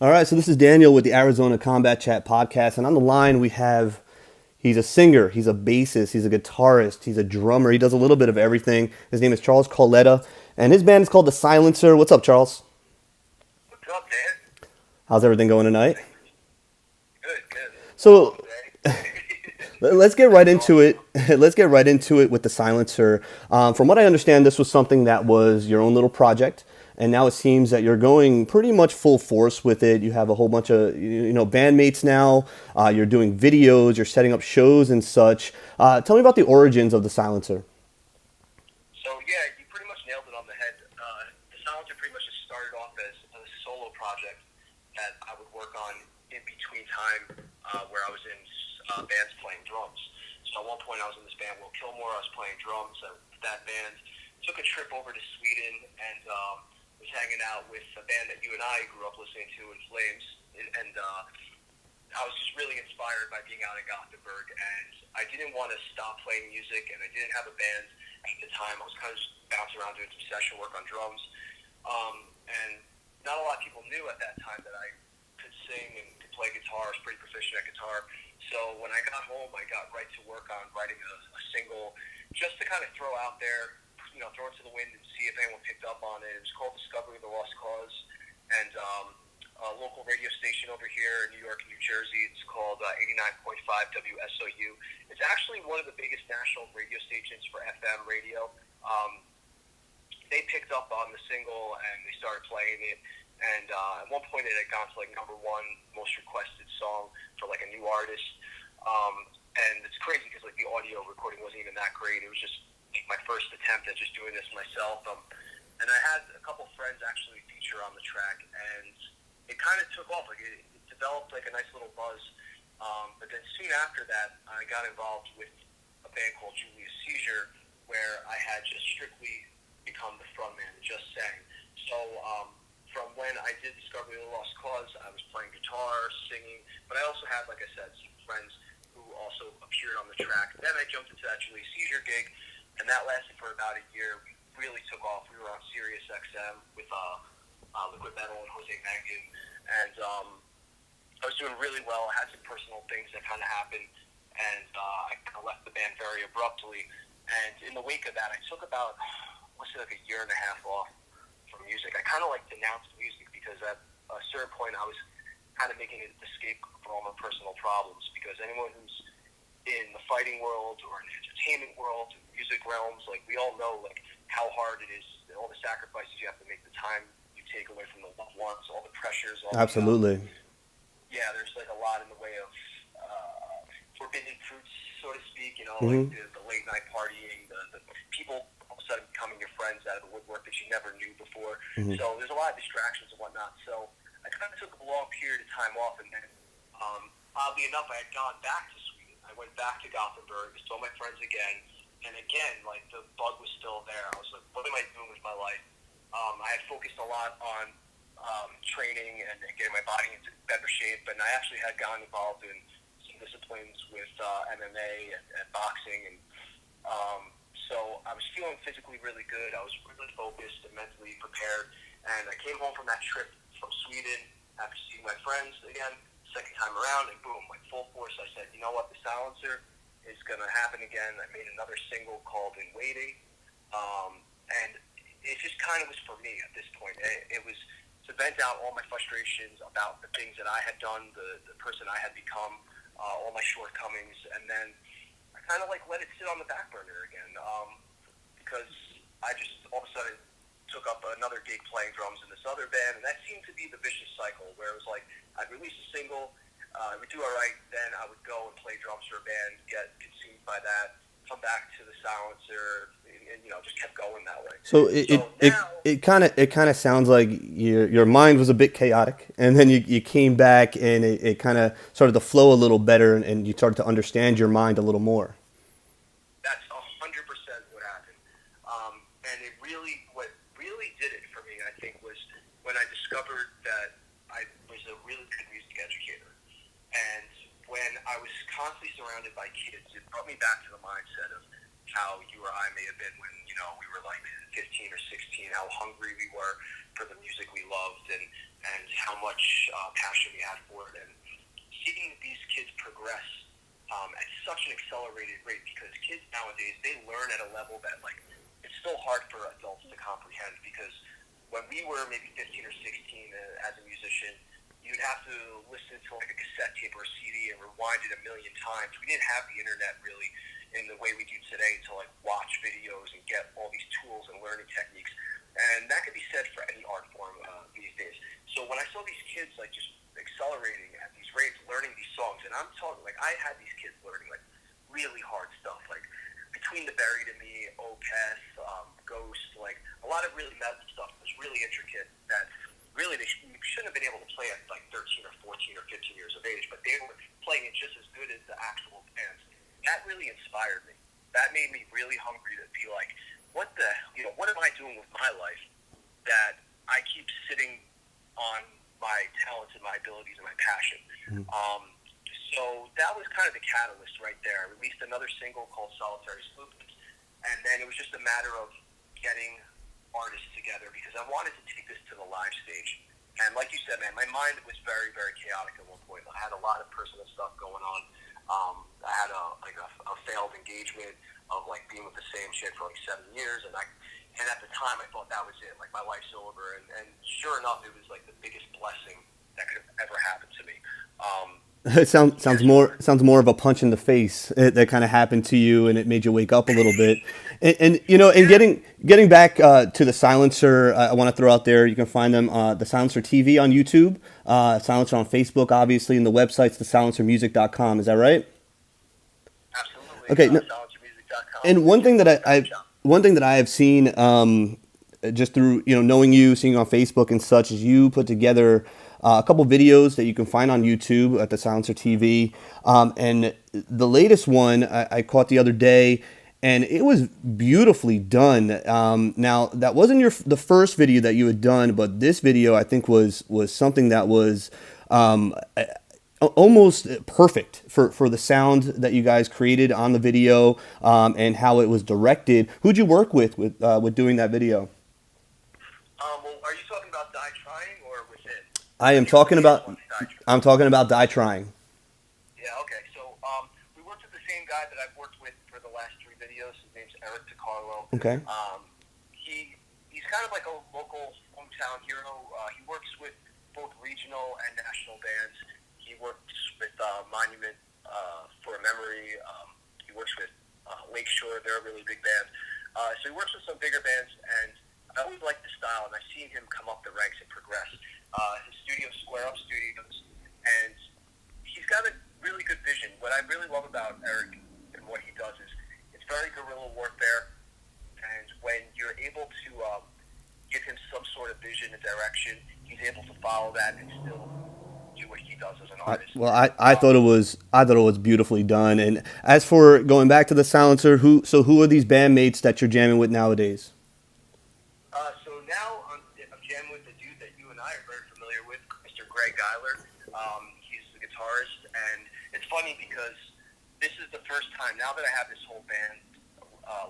All right, so this is Daniel with the Arizona Combat Chat podcast, and on the line we have he's a singer, he's a bassist, he's a guitarist, he's a drummer, he does a little bit of everything. His name is Charles Corletta, and his band is called The Silencer. What's up, Charles? What's up, Dan? How's everything going tonight? Good, good. So Long day. let's get right That's into awesome. it. Let's get right into it with The Silencer. From what I understand, this was something that was your own little project. And now it seems that you're going pretty much full force with it. You have a whole bunch of bandmates now. You're doing videos. You're setting up shows and such. Tell me about the origins of the Silencer. So yeah, you pretty much nailed it on the head. The Silencer pretty much just started off as a solo project that I would work on in between time where I was in bands playing drums. So at one point I was in this band, Will Kilmore. I was playing drums. That band took a trip over to Sweden and was hanging out with a band that you and I grew up listening to, In Flames. And I was just really inspired by being out in Gothenburg, and I didn't want to stop playing music, and I didn't have a band at the time. I was kind of just bouncing around doing some session work on drums, and not a lot of people knew at that time that I could sing and could play guitar. I was pretty proficient at guitar. So when I got home, I got right to work on writing a single just to kind of throw out there, throw it to the wind and see if anyone picked up on it. It was called Discovery of the Lost Cause, and a local radio station over here in New York and New Jersey. It's called 89.5 WSOU. It's actually one of the biggest national radio stations for FM radio. Um, they picked up on the single and they started playing it. And at one point it had gone to like number one most requested song for like a new artist. And it's crazy because like the audio recording wasn't even that great. It was just my first attempt at just doing this myself. And I had a couple friends actually feature on the track, and it kind of took off. Like it developed like a nice little buzz. But then soon after that, I got involved with a band called Julius Seizure, where I had just strictly become the frontman and just sang. So from when I did Discovery of the Lost Cause, I was playing guitar, singing, but I also had, like I said, some friends who also appeared on the track. Then I jumped into that Julius Seizure gig, and that lasted for about a year. We really took off. We were on Sirius XM with Liquid Metal and Jose Mangan, and I was doing really well. I had some personal things that kind of happened, and I kind of left the band very abruptly. And in the wake of that, I took about, let's say, like a year and a half off from music. I kind of like denounced music because at a certain point I was kind of making an escape for all my personal problems, because anyone who's in the fighting world or in the entertainment world, in the music realms, like we all know like how hard it is, all the sacrifices you have to make, the time you take away from the loved ones, all the pressures, all the Absolutely. yeah, there's like a lot in the way of forbidden fruits, so to speak. Like Hmm. the late night partying, the people all of a sudden becoming your friends out of the woodwork that you never knew before. Hmm. So there's a lot of distractions and whatnot. So I kind of took a long period of time off, and then oddly enough, I had gone back to Sweden. I went back to Gothenburg, saw my friends again, and again, like the bug was still there. I was like, what am I doing with my life? I had focused a lot on training and getting my body into better shape, and I actually had gotten involved in some disciplines with MMA and boxing, and so I was feeling physically really good. I was really focused and mentally prepared, and I came home from that trip from Sweden after seeing my friends again, second time around, and boom, like full force, I said, you know what, the Silencer is going to happen again. I made another single called In Waiting, and it just kind of was for me at this point. It was to vent out all my frustrations about the things that I had done, the person I had become, all my shortcomings, and then I kind of like let it sit on the back burner again, because I just all of a sudden took up another gig playing drums in this other band, and that seemed to be the vicious cycle where it was like I'd release a single, I would do all right, then I would go and play drums for a band, get consumed by that, come back to the Silencer, and just kept going that way. So it it So it now, it kind of it kind of sounds like your mind was a bit chaotic, and then you came back, and it kind of started to flow a little better, and you started to understand your mind a little more. that's 100% what happened. And what really did it for me, I think, was when I discovered that I was a really good music educator. And when I was constantly surrounded by kids, it brought me back to the mindset of how you or I may have been when, we were like 15 or 16, how hungry we were for the music we loved, and how much passion we had for it, and seeing these kids progress at such an accelerated rate, because kids nowadays, they learn at a level that, like, it's still hard for adults to comprehend, because when we were maybe 15 or 16 as a musician, you'd have to listen to like a cassette tape or a CD and rewind it a million times. We didn't have the internet really in the way we do today to like watch videos and get all these tools and learning techniques. And that could be said for any art form these days. So when I saw these kids like just accelerating at these rates, learning these songs, and I'm talking like I had these kids learning like really hard stuff, like Between the Buried and Me, Opeth, Ghost, like a lot of really metal stuff was really intricate that really they shouldn't have been able to play at like 13 or 14 or 15 years of age, but they were playing it just as good as the actual bands. That really inspired me. That made me really hungry to be like, what am I doing with my life that I keep sitting on my talents and my abilities and my passion? Mm-hmm. So that was kind of the catalyst right there. I released another single called Solitary Sloopers, and then it was just a matter of getting artists together because I wanted to take this to the live stage. And like you said, man, my mind was very, very chaotic at one point. I had a lot of personal stuff going on. I had a failed engagement of like being with the same chick for like 7 years, and at the time I thought that was it, like my life's over. And sure enough, it was like the biggest blessing that could have ever happened to me. It sounds more of a punch in the face that kind of happened to you, and it made you wake up a little bit. And getting back to the Silencer, I want to throw out there. You can find them the Silencer TV on YouTube, Silencer on Facebook, obviously, and the website's theSilencermusic.com. Is that right? Absolutely. Okay. SilencerMusic.com. And one thing that I have seen, just through knowing you, seeing you on Facebook and such, is you put together a couple videos that you can find on YouTube at the Silencer TV. And the latest one I caught the other day, and it was beautifully done. Now, that wasn't the first video that you had done, but this video I think was something that was almost perfect for the sound that you guys created on the video, and how it was directed. Who'd you work with doing that video? Well, are you talking about Die Trying or Within? I'm talking about Die Trying. Yeah, okay. So we worked with the same guy that I've worked with for the last 3 videos. His name's Eric DiCarlo. Okay. He's kind of like a local hometown hero. He works with both regional and national bands. He works with Monument for a Memory. He works with Lakeshore. They're a really big band. So he works with some bigger bands, and I always liked the style, and I've seen him come up the ranks and progress. His studio, Square Up Studios, and he's got a really good vision. What I really love about Eric and what he does is it's very guerrilla warfare, and when you're able to give him some sort of vision and direction, he's able to follow that and still do what he does as an artist. I thought it was beautifully done. And as for going back to the Silencer, who are these bandmates that you're jamming with nowadays? So now I'm jamming with the dude that you and I are very familiar with, Mr. Greg Geiler. He's the guitarist, and it's funny because this is the first time, now that I have this whole band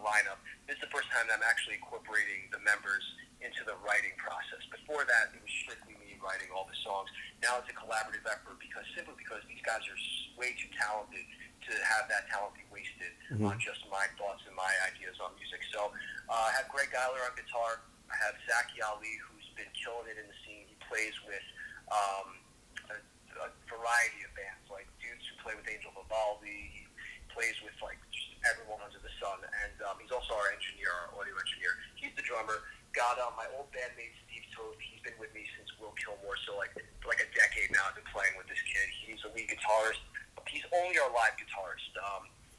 lineup, this is the first time that I'm actually incorporating the members into the writing process. Before that, it was strictly me writing all the songs. Now it's a collaborative effort simply because these guys are way too talented to have that talent be wasted on just my thoughts and my ideas on music. So I have Greg Geiler on guitar. I have Zaki Ali, who's been killing it in the scene. He plays with a variety of bands, like dudes who play with Angel Vivaldi. He plays with like just everyone under the sun. And he's also our engineer, our audio engineer. He's the drummer. Got my old bandmate Steve Toth. He's been with me since Will Kilmore, so for like a decade now I've been playing with this kid. He's a lead guitarist. He's only our live guitarist.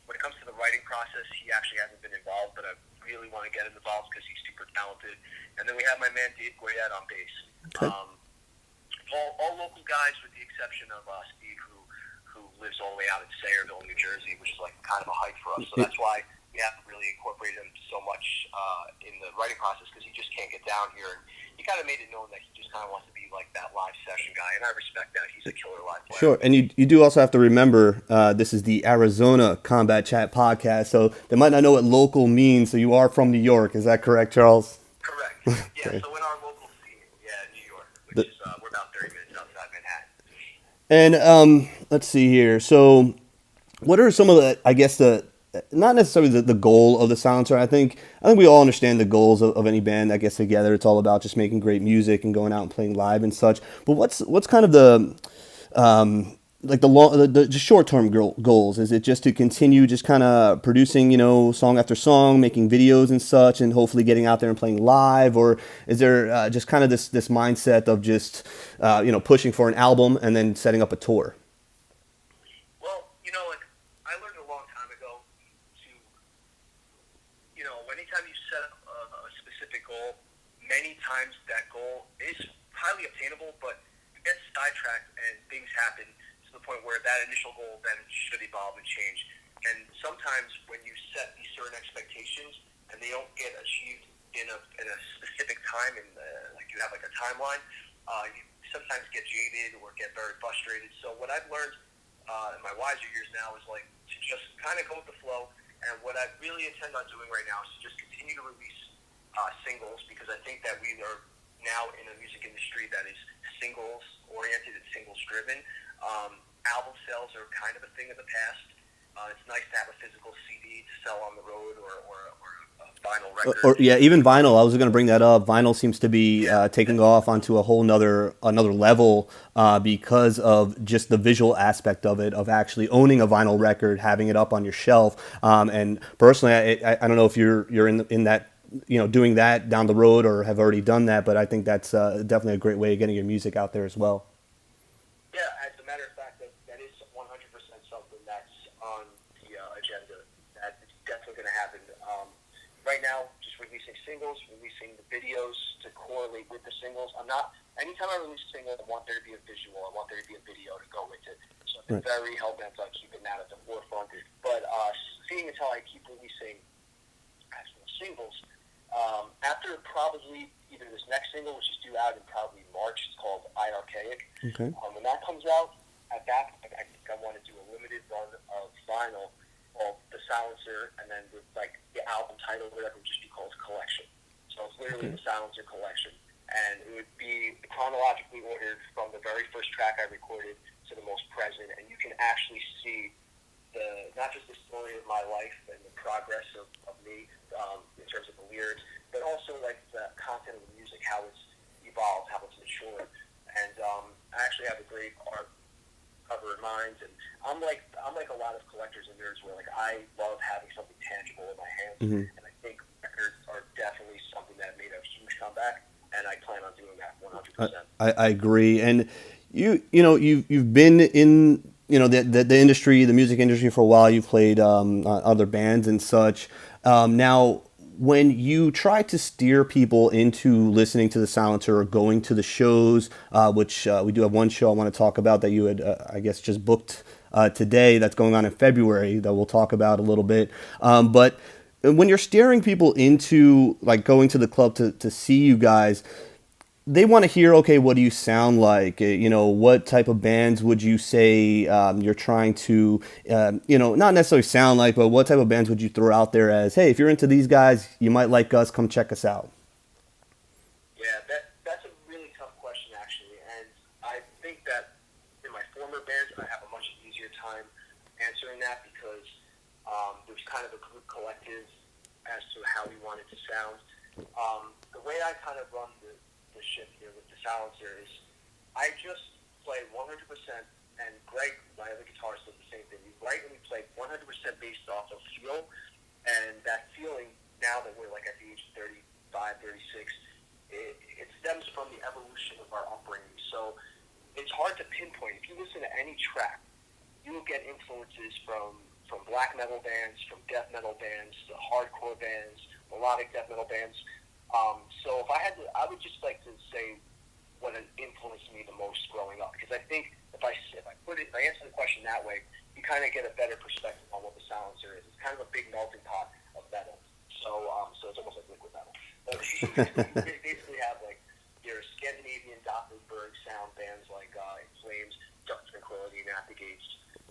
When it comes to the writing process, he actually hasn't been involved, but I really want to get him involved because he's super talented. And then we have my man Dave Corletta on bass. Okay. All local guys with the exception of Steve, who lives all the way out in Sayreville, New Jersey, which is like kind of a hike for us. So that's why we haven't really incorporated him so much in the writing process, because he just can't get down here. And he kind of made it known that he just kind of wants to be like that live session guy, and I respect that. He's a killer live player. Sure, and you do also have to remember this is the Arizona Combat Chat podcast, so they might not know what local means, so you are from New York. Is that correct, Charles? Correct. Yeah, Okay. So in our local scene, New York, which is we're about 30 minutes And let's see here. So, what are some of the, I guess, the not necessarily the goal of the silencer. I think we all understand the goals of any band that gets together. It's all about just making great music and going out and playing live and such. But what's kind of the like the long, the just short term goals? Is it just to continue just kind of producing, song after song, making videos and such, and hopefully getting out there and playing live, or is there just kind of this mindset of just pushing for an album and then setting up a tour? Well, like I learned a long time ago to, anytime you set up a specific goal, many times that goal is highly obtainable, but you get sidetracked and things happen to the point where that initial goal then should evolve and change. And sometimes when you set these certain expectations and they don't get achieved in a specific time, and like you have like a timeline, you sometimes get jaded or get very frustrated. So what I've learned in my wiser years now is like to just kind of go with the flow. And what I really intend on doing right now is to just continue to release singles, because I think that we are now in a music industry that is singles oriented and singles driven. Album sales are kind of a thing of the past. It's nice to have a physical CD to sell on the road, or a vinyl record. Or yeah, even vinyl. I was going to bring that up. Vinyl seems to be taking off onto a whole another level because of just the visual aspect of it, of actually owning a vinyl record, having it up on your shelf. And personally, I don't know if you're in that, doing that down the road or have already done that, but I think that's definitely a great way of getting your music out there as well. Yeah, as a matter of fact, that is 100% something that's on the agenda. That is definitely going to happen. Right now, just releasing singles, releasing the videos to correlate with the singles. Anytime I release a single, I want there to be a visual. I want there to be a video to go with it. So I'm very hell-bent on keeping that at the forefront. But seeing as how I keep releasing actual singles, after probably either this next single, which is due out in probably March, it's called Archaic. Okay. When that comes out, at that point, I think I want to do a limited run of vinyl called The Silencer, and then the album title, whatever, would just be called Collection. So it's literally The Silencer Collection. And it would be chronologically ordered from the very first track I recorded to the most present, and you can actually see not just the story of my life and the progress of me in terms of the lyrics, but also like the content of the music, how it's evolved, how it's matured. And I actually have a great art cover in mind, and I'm like a lot of collectors and nerds where like I love having something tangible in my hands, and I think records are definitely something that made a huge comeback, and I plan on doing that 100%. I agree, and you've been in the industry, the music industry for a while. You've played on other bands and such. Now, when you try to steer people into listening to the Silencer or going to the shows, which we do have one show I want to talk about that you had, I guess, just booked today, that's going on in February, that we'll talk about a little bit. But when you're steering people into like going to the club to see you guys, they want to hear, okay, what do you sound like? What type of bands would you say you're trying to, not necessarily sound like, but what type of bands would you throw out there as, hey, if you're into these guys, you might like us, come check us out? Yeah, that's a really tough question, actually. And I think that in my former bands, I have a much easier time answering that because there's kind of a group collective as to how we want it to sound. The way I kind of run the ship here with the Silencer is I just play 100%, and Greg, my other guitarist, does the same thing. We write and we play 100% based off of feel, and that feeling, now that we're like at the age of 35, 36, it stems from the evolution of our upbringing. So it's hard to pinpoint. If you listen to any track, you will get influences from black metal bands, from death metal bands, to hardcore bands, melodic death metal bands. So if I had to, I would just like to say what influenced me the most growing up, because I think if I answer the question that way, you kind of get a better perspective on what the Silencer is. It's kind of a big melting pot of metal. So it's almost like liquid metal. But you basically have like your Scandinavian Gothenburg sound bands like In Flames, Dark Tranquility, and At the Gates.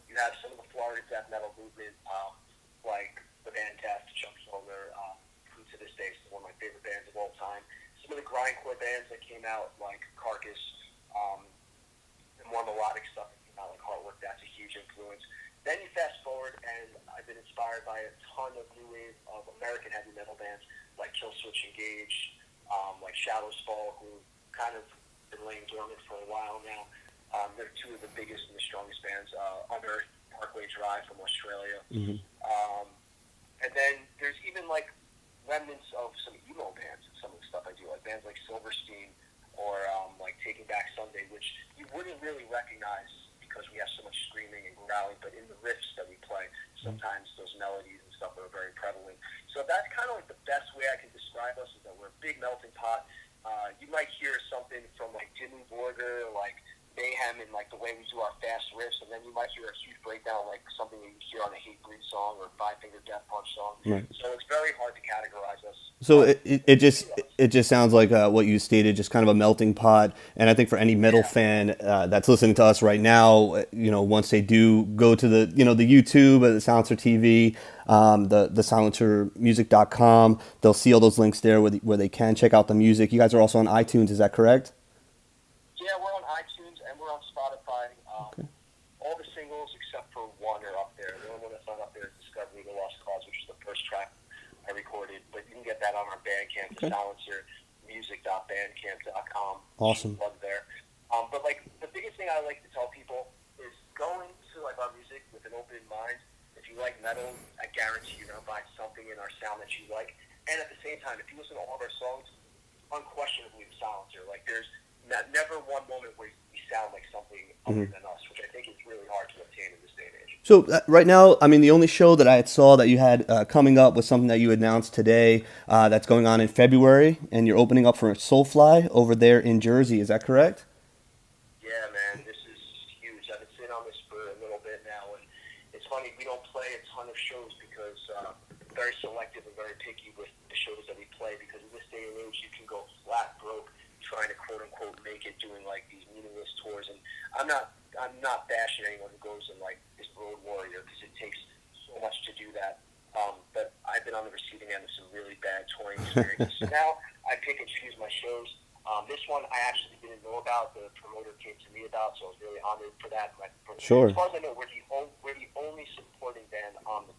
You have some of the Florida death metal movement, like the band Death, Chuck Schuldiner, who to this day is one of my favorite bands of all time. Some of the grindcore bands that came out, like Carcass, the more melodic stuff that came by a ton of new wave of American heavy metal bands like Killswitch Engage, like Shadows Fall, who kind of been laying dormant for a while now. They're two of the biggest and the strongest bands. Unearth, Parkway Drive from Australia. Hmm. And then there's even like remnants of some emo bands and some of the stuff I do, like bands like Silverstein or like Taking Back Sunday, which you wouldn't really recognize because we have so much screaming and growling, but in the riffs that we play, sometimes those melodies and stuff are very prevalent. So that's kind of like the best way I can describe us, is that we're a big melting pot. You might hear something from like Jimmy Borger, like Mayhem, and like the way we do our fast riffs, and then you might hear a huge breakdown, like something that you hear on a Hatebreed song or Five Finger Death Punch song. Right. So it's very hard to categorize us. So it just sounds like what you stated, just kind of a melting pot. And I think for any metal fan that's listening to us right now, once they do go to the the YouTube, the Silencer TV, the silencermusic.com, they'll see all those links there where they can check out the music. You guys are also on iTunes, is that correct? Yeah, we're on iTunes and we're on Spotify. Okay. All the singles except for one are up there. The only one that's not up there is Discovery the Lost Cause, which is the first track I recorded. But you can get that on our Bandcamp, Okay. silencermusic.bandcamp.com. Awesome. Plug there. But like the biggest thing I like to tell people is go into like our music with an open mind. If you like metal, I guarantee you're gonna find something in our sound that you like. And at the same time, if you listen to all of our songs, unquestionably the Silencer. Like there's never one moment where we sound like something other than us, which I think is really hard to obtain in this day and age. So right now, I mean, the only show that I saw that you had coming up was something that you announced today that's going on in February, and you're opening up for Soulfly over there in Jersey. Is that correct? Yeah, man, this is huge. I've been sitting on this for a little bit now, and it's funny, we don't play a ton of shows because we're very selective and very picky with the shows that we play, because in this day and age, you can go flat broke trying to quote-unquote make it doing like these meaningless tours. And I'm not bashing anyone who goes and like is road warrior, because it takes so much to do that. But I've been on the receiving end of some really bad touring experiences. So now I pick and choose my shows. This one I actually didn't know about. The promoter came to me about, so I was really honored for that. Sure. As far as I know, we're the only supporting band on the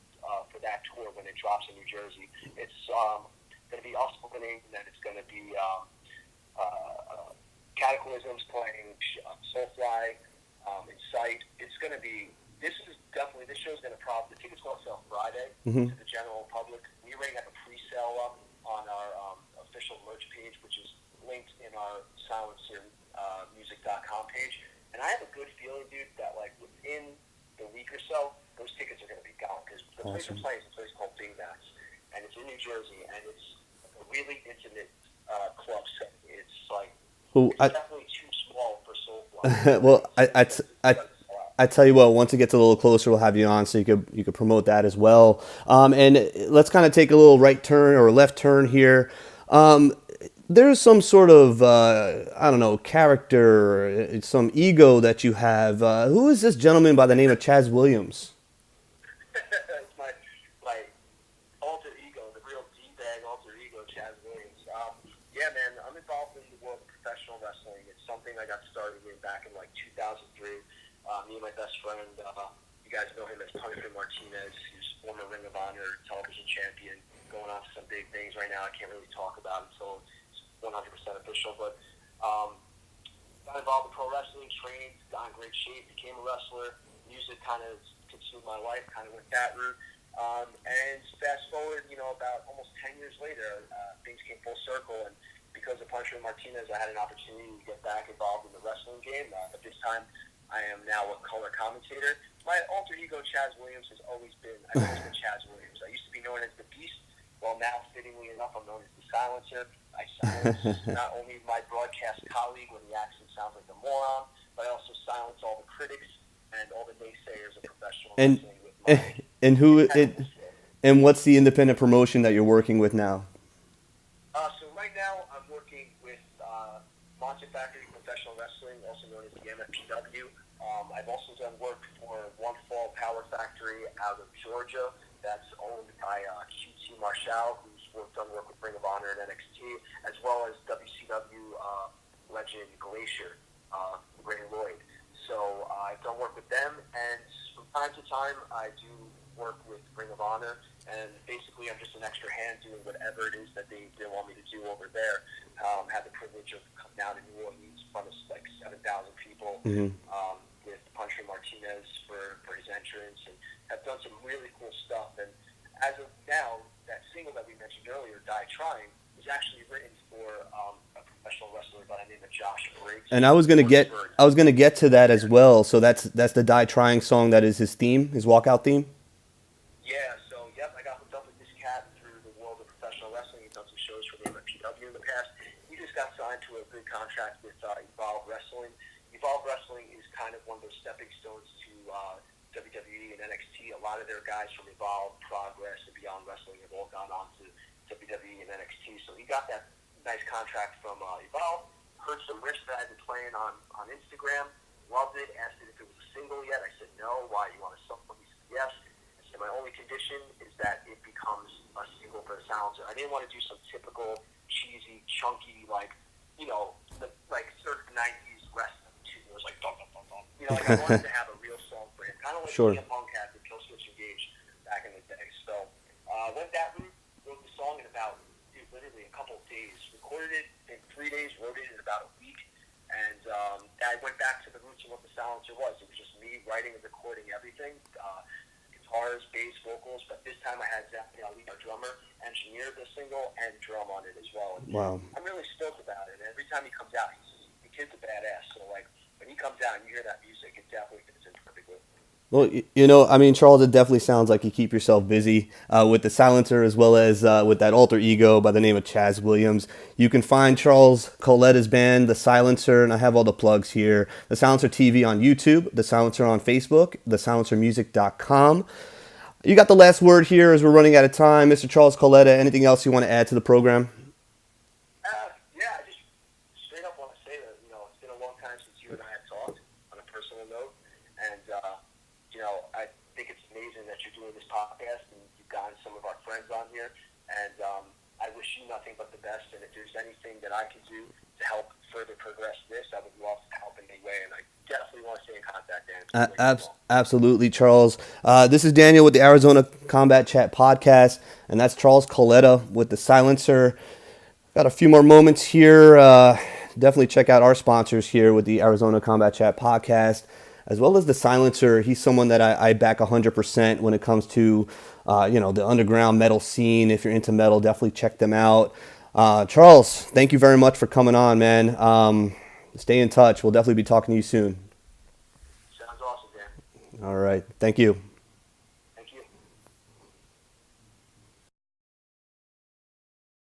for that tour when it drops in New Jersey. It's going to be us opening, and then it's going to be Cataclysms playing Soulfly, Insight. It's going to be. This show's going to the tickets go on sale Friday to the general public. We already have a pre-sale up on our official merch page, which is linked in our silencermusic.com page. And I have a good feeling, dude, that like within the week or so, those tickets are going to be gone, because the place we're playing is a place called Big Macs, and it's in New Jersey, and it's a really intimate club set. It's like definitely too small for Soulfly. Well, I tell you what, once it gets a little closer, we'll have you on so you could promote that as well. And let's kind of take a little right turn or left turn here. There's some sort of I don't know, character, some ego that you have. Who is this gentleman by the name of Chaz Williams? It's my alter ego, the real D-bag alter ego, Chaz Williams. Yeah, man, I'm involved in the world of professional wrestling. It's something I got started in back in like 2003. Me and my best friend, you guys know him as Punishment Martinez. He's former Ring of Honor television champion, going on to some big things right now I can't really talk about until it's 100% official. But got involved in pro wrestling, trained, got in great shape, became a wrestler. Music kind of consumed my life, kind of went that route. And fast forward, about almost 10 years later, things came full circle. And because of Punishment Martinez, I had an opportunity to get back involved in the wrestling game. But this time, I am now a color commentator. My alter ego, Chaz Williams, I've always been Chaz Williams. I used to be known as the Beast. Well, now, fittingly enough, I'm known as the Silencer. I silence not only my broadcast colleague when the accent sounds like a moron, but I also silence all the critics and all the naysayers of professional wrestling with my and what's the independent promotion that you're working with now? So right now, I'm working with Monster Factory Professional Wrestling, also known as the MFPW. I've also done work for One Fall Power Factory out of Georgia. That's owned by QT Marshall, who's done work with Ring of Honor and NXT, as well as WCW legend Glacier, Ray Lloyd. So I've done work with them, and from time to time I do work with Ring of Honor, and basically I'm just an extra hand doing whatever it is that they want me to do over there. Had the privilege of coming down to New Orleans in front of like 7,000 people with Puncher Martinez for his entrance, and have done some really cool stuff. And as of now, that single that we mentioned earlier, Die Trying, was actually written for a professional wrestler by the name of Josh Briggs. And I was gonna get to that as well. So that's the Die Trying song that is his theme, his walkout theme. Yeah, so yep, I got hooked up with this cat through the world of professional wrestling. He's done some shows for the MPW in the past. He just got signed to a good contract with Evolve Wrestling. Evolve Wrestling is kind of one of those stepping stones to WWE and NXT. A lot of their guys from Evolve, Progress, and Beyond Wrestling have all gone on to WWE and NXT. So he got that nice contract from Evolve. Heard some riffs that I've been playing on Instagram. Loved it. Asked it if it was a single yet. I said no. Why? You want a song? He said yes. I said my only condition is that it becomes a single for the silencer. I didn't want to do some typical cheesy, chunky, like, like sort of 90s wrestling tune. It was like dum dum dum dum. Like I wanted to have a real song for him, kind of like Sure. CM Punk had with Killswitch Engage back in the day. So went that route, wrote the song in about literally a couple of days. Recorded it in 3 days, wrote it in about a week, and I went back to the roots of what the silencer was. It was just me writing and recording everything. Guitars, bass, vocals, but this time I had Zach, our drummer, engineer the single and drum on it as well. And Wow. I'm really stoked about it. And every time he comes out, the kid's a badass. So like when he comes out and you hear that music, it definitely fits in perfectly. Well, I mean, Charles, it definitely sounds like you keep yourself busy with the silencer as well as with that alter ego by the name of Chaz Williams. You can find Charles Corletta's band, The Silencer, and I have all the plugs here. The Silencer TV on YouTube, The Silencer on Facebook, thesilencermusic.com. You got the last word here as we're running out of time. Mr. Charles Corletta, anything else you want to add to the program? Yeah, I just straight up want to say that, it's been a long time since you and I have talked on a personal note. And, I think it's amazing that you're doing this podcast and you've gotten some of our friends on here. And I wish you nothing but the best. And if there's anything that I can do to help further progress this, I would love to help in any way. And I definitely want to stay in contact, Dan. Absolutely, Charles. This is Daniel with the Arizona Combat Chat podcast, and that's Charles Corletta with the Silencer. Got a few more moments here. Definitely check out our sponsors here with the Arizona Combat Chat podcast, as well as the Silencer. He's someone that I back 100% when it comes to, the underground metal scene. If you're into metal, definitely check them out. Charles, thank you very much for coming on, man. Stay in touch. We'll definitely be talking to you soon. Sounds awesome, Dan. All right. Thank you.